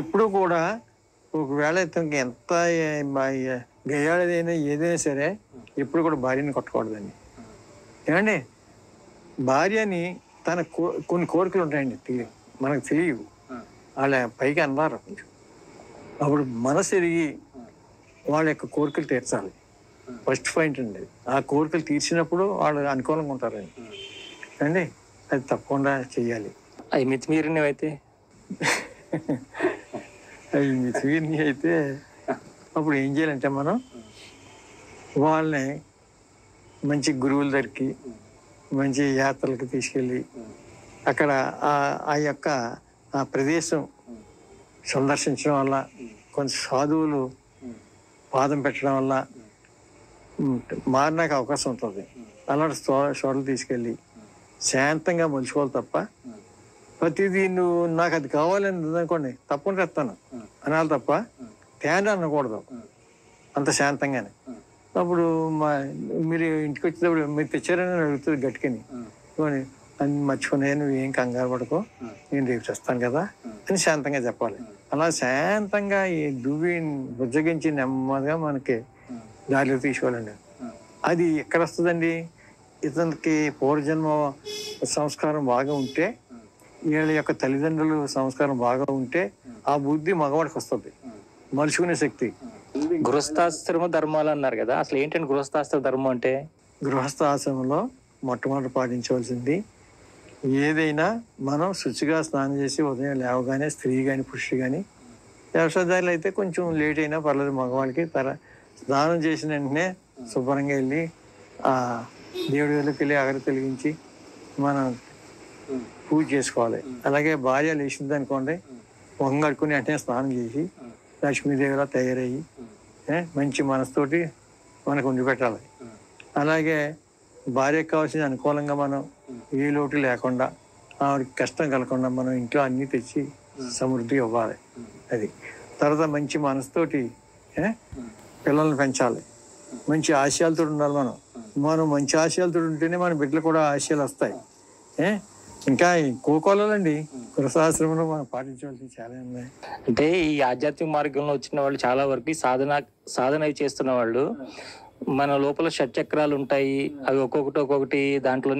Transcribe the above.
ఎప్పుడు కూడా ఒకవేళ ఇతనికి ఎంత గయ్యాళదైనా ఏదైనా సరే ఎప్పుడు కూడా భార్యని కొట్టకూడదండి. ఏమండి, భార్యని తన కొన్ని కోరికలు ఉంటాయండి, మనకు తెలియవు. వాళ్ళ పైకి అన్నారు కొంచెం. అప్పుడు మనసు ఎరిగి వాళ్ళ యొక్క కోరికలు తీర్చాలి. ఫస్ట్ పాయింట్ అండి. ఆ కోరికలు తీర్చినప్పుడు వాళ్ళు అనుకూలంగా ఉంటారండి అండి. అది తప్పకుండా చెయ్యాలి. అవి మితిమీరినవి అయితే అవి మితిమీరినవి అయితే అప్పుడు ఏం చేయాలంటే మనం వాళ్ళని మంచి గురువుల దగ్గరికి, మంచి యాత్రలకు తీసుకెళ్ళి అక్కడ ఆ యొక్క ఆ ప్రదేశం సందర్శించడం వల్ల, కొంచెం సాధువులు పాదం పెట్టడం వల్ల మారినాక అవకాశం ఉంటుంది. అలాంటి చోట్ల తీసుకెళ్ళి శాంతంగా మలుచుకోవాలి తప్ప ప్రతిదీ నువ్వు నాకు అది కావాలని అనుకోండి తప్పకుండా తెస్తాను అనాలి తప్ప తేడా అనకూడదు అంత శాంతంగానే. అప్పుడు మీరు ఇంటికి వచ్చేటప్పుడు మీరు తెచ్చారని అడుగుతుంది గట్టికని, అని మర్చిపోయినా నువ్వు ఏం కంగారు పడుకో, నేను రేపు చేస్తాను కదా అని శాంతంగా చెప్పాలి. అలా శాంతంగా ఈ దువ్వి బుజ్జగించి నెమ్మదిగా మనకి దారిలో తీసుకోవాలండి. అది ఎక్కడ వస్తుందండి? ఇతనికి పూర్వజన్మ సంస్కారం బాగా ఉంటే, వీళ్ళ యొక్క తల్లిదండ్రులు సంస్కారం బాగా ఉంటే ఆ బుద్ధి మగవాడికి వస్తుంది, మలుచుకునే శక్తి. గృహస్థాశ్రమ ధర్మాలు అన్నారు కదా, అసలు ఏంటంటే గృహస్థాశ్రమ ధర్మం అంటే? గృహస్థాశ్రమంలో మొట్టమొదటి పాటించవలసింది ఏదైనా మనం శుచిగా స్నానం చేసి ఉదయం లేవగానే స్త్రీ కానీ పురుషుడు కానీ, వ్యవసాయదారులు అయితే కొంచెం లేట్ అయినా పర్లేదు మగవాళ్ళకి, స్నానం చేసిన వెంటనే శుభ్రంగా వెళ్ళి ఆ దేవుడి దగ్గరికి వెళ్ళి అగరు తొలగించి మనం పూజ చేసుకోవాలి. అలాగే భార్య లేచింది అనుకోండి, మొహం కడుక్కుని వెంటనే స్నానం చేసి లక్ష్మీదేవిలా తయారయ్యి మంచి మనసుతోటి మనకు వండి పెట్టాలి. అలాగే భార్యకు కావాల్సిన అనుకూలంగా మనం ఏ లోటు లేకుండా, ఆవిడకి కష్టం కలగకుండా మనం ఇంట్లో అన్నీ తెచ్చి సమృద్ధి ఇవ్వాలి. అది తర్వాత మంచి మనసుతోటి పిల్లల్ని పెంచాలి. మంచి ఆశయాలతో ఉండాలి. మనం మంచి ఆశయాలతో ఉంటేనే మన బిడ్డలు కూడా ఆశయాలు వస్తాయి. ఇంకా కోకోలండి గృహస్థాశ్రమంలో మనం పాటించవలసి చాలా ఉన్నాయి. అంటే ఈ ఆధ్యాత్మిక మార్గంలో వచ్చిన వాళ్ళు చాలా వరకు సాధన చేస్తున్న వాళ్ళు, మన లోపల షట్చక్రాలు ఉంటాయి, అవి ఒక్కొక్కటి దాంట్లో